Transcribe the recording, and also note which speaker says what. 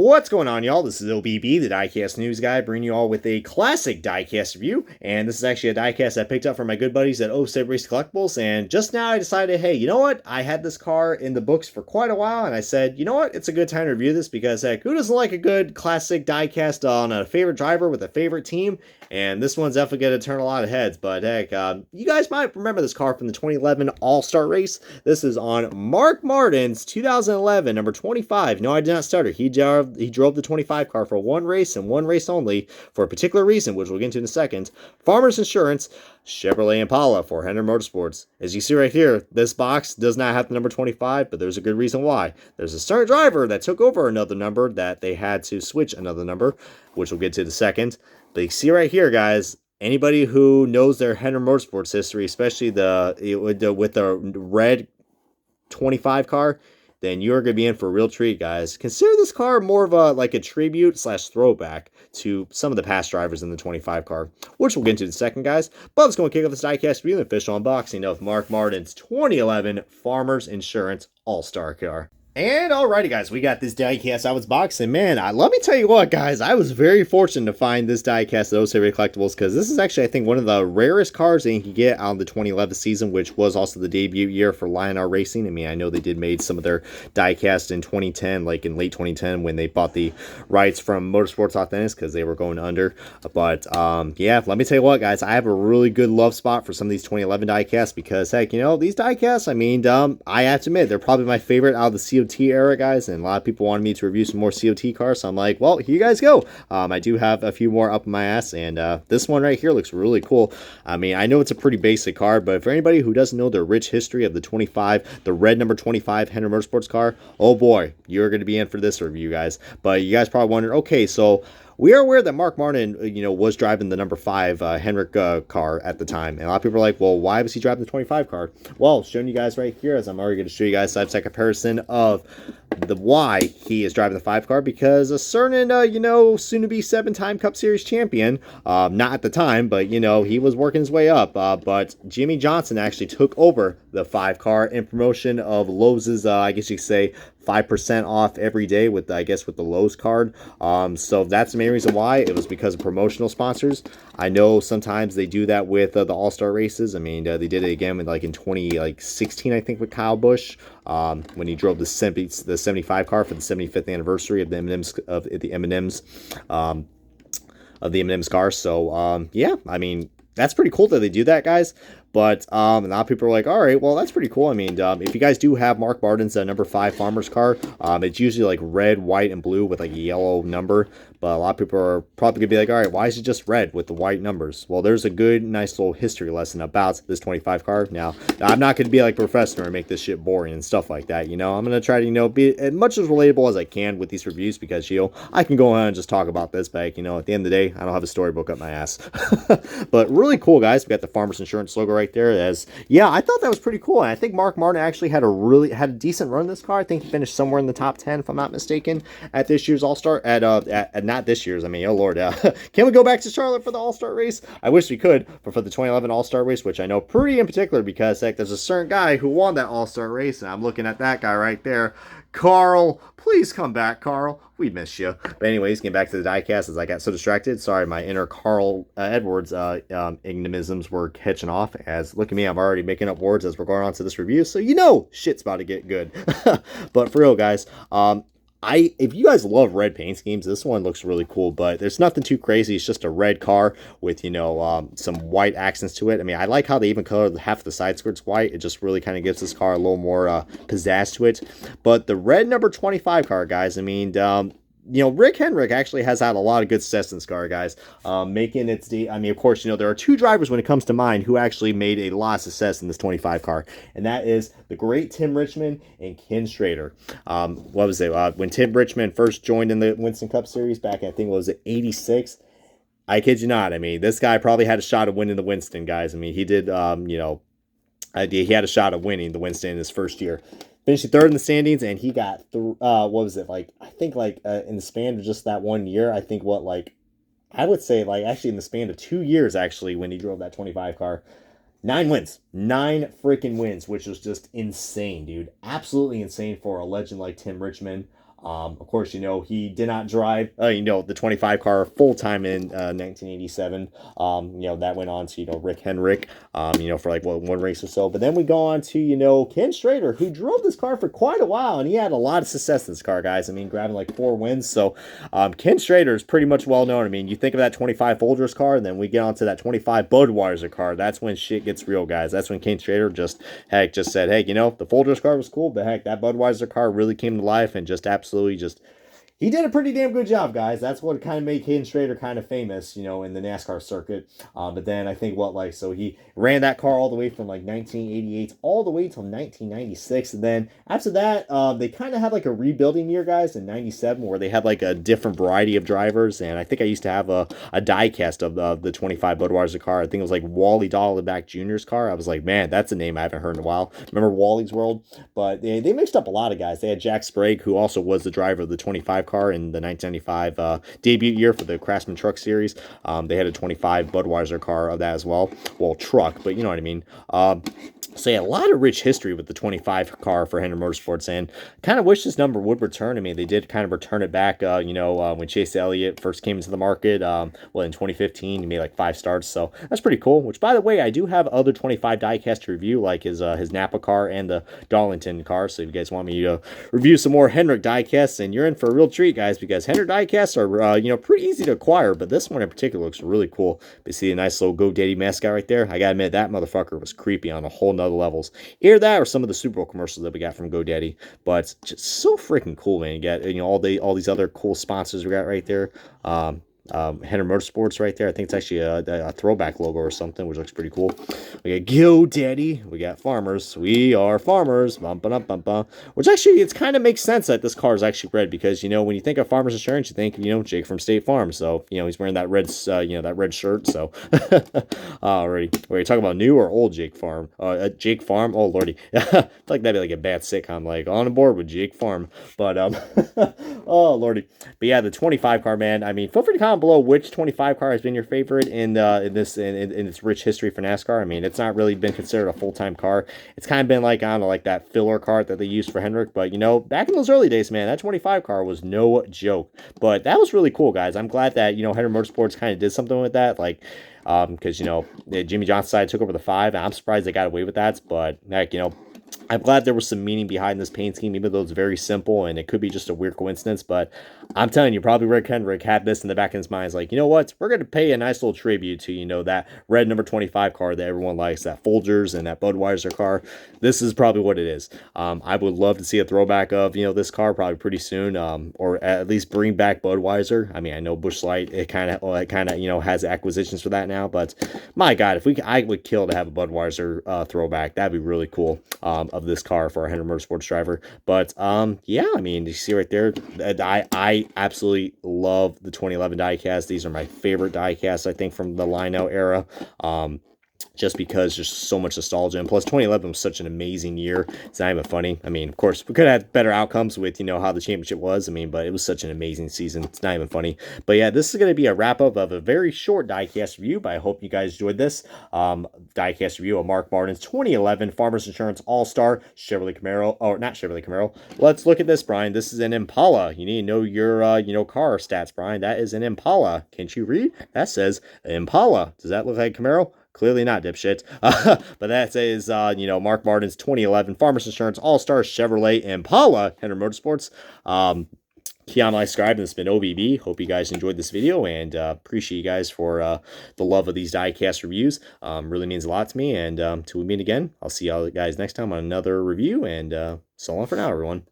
Speaker 1: What's going on, y'all? This is OBB, the Diecast News Guy, bringing you all with a classic diecast review. And this is actually a diecast I picked up from my good buddies at Race Collectibles. And just now I decided, hey, you know what? I had this car in the books for quite a while, and I said, you know what? It's a good time to review this because, heck, who doesn't like a good classic diecast on a favorite driver with a favorite team? And this one's definitely going to turn a lot of heads. But heck, you guys might remember this car from the 2011 All-Star Race. This is on Mark Martin's 2011 number 25. No, I did not start it. He drove the 25 car for one race and one race only for a particular reason, which we'll get into in a second. Farmers Insurance Chevrolet Impala for Henry Motorsports. As you see right here, this box does not have the number 25, but there's a good reason why. There's a certain driver that took over another number that they had to switch another number, which we'll get to in a second. But you see right here, guys, anybody who knows their Henry Motorsports history, especially with the red 25 car, then you're going to be in for a real treat, guys. Consider this car more of a tribute / throwback to some of the past drivers in the 25 car, which we'll get into in a second, guys. But let's go and kick off this diecast review, the official unboxing of Mark Martin's 2011 Farmers Insurance All-Star car. And alrighty, guys, we got this diecast out of its box, and man, let me tell you what, guys, I was very fortunate to find this diecast at Race Collectibles, because this is actually, I think, one of the rarest cars that you can get out of the 2011 season, which was also the debut year for Lion-R Racing. I mean, I know they did made some of their diecast in 2010, like in late 2010, when they bought the rights from Motorsports Authentics, because they were going under. But, yeah, let me tell you what, guys, I have a really good love spot for some of these 2011 diecasts, because, heck, you know, these diecasts, I mean, I have to admit, they're probably my favorite out of the COT era, guys, and a lot of people wanted me to review some more COT cars, so I'm like, well, here you guys go. I do have a few more up my ass, and this one right here looks really cool. I mean, I know it's a pretty basic car, but for anybody who doesn't know the rich history of the red number 25 Henry Motorsports car, oh boy, you're going to be in for this review, guys. But you guys probably wonder, okay, so we are aware that Mark Martin, you know, was driving the number 5 Henrik car at the time. And a lot of people are like, well, why was he driving the 25 car? Well, showing you guys right here, as I'm already going to show you guys side-by-side comparison of the why he is driving the 5 car, because a certain, you know, soon-to-be 7-time Cup Series champion, not at the time, but, you know, he was working his way up. But Jimmy Johnson actually took over the 5 car in promotion of Lowe's, I guess you could say, 5% off every day with, I guess, with the Lowe's card. So that's the main reason why. It was because of promotional sponsors. I know sometimes they do that with the All-Star races. I mean, they did it again with, like, in 2016, I think, with Kyle Busch, when he drove the 75 car for the 75th anniversary of the M&M's car. So yeah, I mean, that's pretty cool that they do that, guys. But a lot of people are like, all right, well, that's pretty cool. I mean, if you guys do have Mark Martin's number 5 Farmers car, it's usually like red, white, and blue with like a yellow number. But a lot of people are probably going to be like, all right, why is it just red with the white numbers? Well, there's a good, nice little history lesson about this 25 car. Now, I'm not going to be like a professor and make this shit boring and stuff like that, you know. I'm going to try to, you know, be as much as relatable as I can with these reviews, because, you know, I can go on and just talk about this, but, you know, at the end of the day, I don't have a storybook up my ass. But really cool, guys. We got the Farmers Insurance logo right there. Yeah, I thought that was pretty cool, and I think Mark Martin actually had a decent run in this car. I think he finished somewhere in the top 10, if I'm not mistaken, at this year's All-Star, at not this year's, I mean, oh lord, can we go back to Charlotte for the All-Star race? I wish we could, but for the 2011 All-Star race, which I know pretty in particular, because heck, there's a certain guy who won that All-Star race, and I'm looking at that guy right there. Carl, please come back, Carl. We miss you. But anyways, getting back to the diecast, as I got so distracted. Sorry, my inner Carl Edwards ignomisms were catching off. As look at me, I'm already making up words as we're going on to this review, so you know shit's about to get good. But for real, guys, if you guys love red paint schemes, this one looks really cool, but there's nothing too crazy. It's just a red car with, you know, some white accents to it. I mean, I like how they even colored half the side skirts white. It just really kind of gives this car a little more pizzazz to it. But the red number 25 car, guys, I mean, you know, Rick Hendrick actually has had a lot of good success in this car, guys. Making its I mean, of course, you know, there are 2 drivers when it comes to mind who actually made a lot of success in this 25 car, and that is the great Tim Richmond and Ken Schrader. What was it? When Tim Richmond first joined in the Winston Cup Series back, I think, what was it, 86? I kid you not. I mean, this guy probably had a shot of winning the Winston, guys. I mean, he did, you know, he had a shot of winning the Winston in his first year. Finishing 3rd in the standings, and he got, what was it, like, I think, like, in the span of just that 1 year, I think, what, like, I would say, like, actually in the span of 2 years, actually, when he drove that 25 car, 9 wins. 9 freaking wins, which was just insane, dude. Absolutely insane for a legend like Tim Richmond. Of course, he did not drive, the 25 car full time in 1987. That went on to, Rick Hendrick, for like one race or so. But then we go on to, Ken Strader, who drove this car for quite a while, and he had a lot of success in this car, guys. I mean, grabbing like 4 wins. So Ken Strader is pretty much well known. I mean, you think of that 25 Folgers car, and then we get onto that 25 Budweiser car. That's when shit gets real, guys. That's when Ken Strader just said, hey, the Folgers car was cool, but heck, that Budweiser car really came to life and just absolutely just he did a pretty damn good job, guys. That's what kind of made Caden Strader kind of famous, in the NASCAR circuit. But then I think so he ran that car all the way from like 1988 all the way till 1996. And then after that, they kind of had like a rebuilding year, guys, in 97, where they had like a different variety of drivers. And I think I used to have a die cast of the 25 Budweiser car. I think it was like Wally Dollenbach Jr.'s car. I was like, man, that's a name I haven't heard in a while. Remember Wally's World? But they mixed up a lot of guys. They had Jack Sprague, who also was the driver of the 25 car in the 1995 debut year for the Craftsman Truck Series. They had a 25 Budweiser car of that as well. Well, truck, but you know what I mean. So yeah, a lot of rich history with the 25 car for Hendrick Motorsports, and kind of wish this number would return. I mean, they did kind of return it back, when Chase Elliott first came into the market, in 2015, he made like 5 starts, so that's pretty cool, which, by the way, I do have other 25 diecast to review, like his Napa car and the Darlington car, so if you guys want me to review some more Hendrick diecasts, and you're in for a real treat, guys, because Hendrick diecasts are, pretty easy to acquire, but this one in particular looks really cool. You see a nice little GoDaddy mascot right there. I gotta admit, that motherfucker was creepy on a whole nother levels. Either that or some of the Super Bowl commercials that we got from GoDaddy, but just so freaking cool, man. You got all these other cool sponsors we got right there. Hendrick Motorsports right there. I think it's actually a throwback logo or something, which looks pretty cool. We got GoDaddy. We got farmers. We are farmers. Bum, bum, bum, bum. Which actually, it kind of makes sense that this car is actually red, because when you think of Farmers Insurance, you think Jake from State Farm. So he's wearing that red that red shirt. So already, we're talking about new or old Jake Farm. Jake Farm. Oh lordy, I feel like that'd be like a bad sitcom, like On Board with Jake Farm. But oh lordy. But yeah, the 25 car, man. I mean, feel free to comment below which 25 car has been your favorite in its rich history for NASCAR. I mean, it's not really been considered a full-time car. It's kind of been like, I don't know, like that filler car that they used for Hendrick. But back in those early days, man, that 25 car was no joke. But that was really cool, guys. I'm glad that Hendrick Motorsports kind of did something with that, like. Because Jimmy Johnson's side took over the 5, and I'm surprised they got away with that. But heck, I'm glad there was some meaning behind this paint scheme, even though it's very simple and it could be just a weird coincidence. But I'm telling you, probably Rick Hendrick had this in the back of his mind. He's like, you know what? We're going to pay a nice little tribute to, that red number 25 car that everyone likes, that Folgers and that Budweiser car. This is probably what it is. I would love to see a throwback of, this car probably pretty soon, or at least bring back Budweiser. I mean, I know Busch Light, it kind of, has acquisitions for that now. But my God, I would kill to have a Budweiser throwback. That'd be really cool. Of this car for a Hendrick Motorsports driver. But yeah, I mean, you see right there, I absolutely love the 2011 diecast. These are my favorite diecasts, I think, from the line-out era. Just because there's so much nostalgia, and plus 2011 was such an amazing year. It's not even funny. I mean, of course, we could have had better outcomes with how the championship was. I mean, but it was such an amazing season. It's not even funny. But yeah, this is going to be a wrap up of a very short diecast review. But I hope you guys enjoyed this diecast review of Mark Martin's 2011 Farmers Insurance All Star Chevrolet Camaro, or not Chevrolet Camaro. Let's look at this, Brian. This is an Impala. You need to know your car stats, Brian. That is an Impala. Can't you read? That says Impala. Does that look like Camaro? Clearly not, dipshit. But that is, Mark Martin's 2011 Farmers Insurance All-Star Chevrolet Impala Hendrick Motorsports. Key on, like, subscribe, and it's been OBB. Hope you guys enjoyed this video, and appreciate you guys for the love of these diecast reviews. Really means a lot to me, and till we meet again, I'll see y'all guys next time on another review, and so long for now, everyone.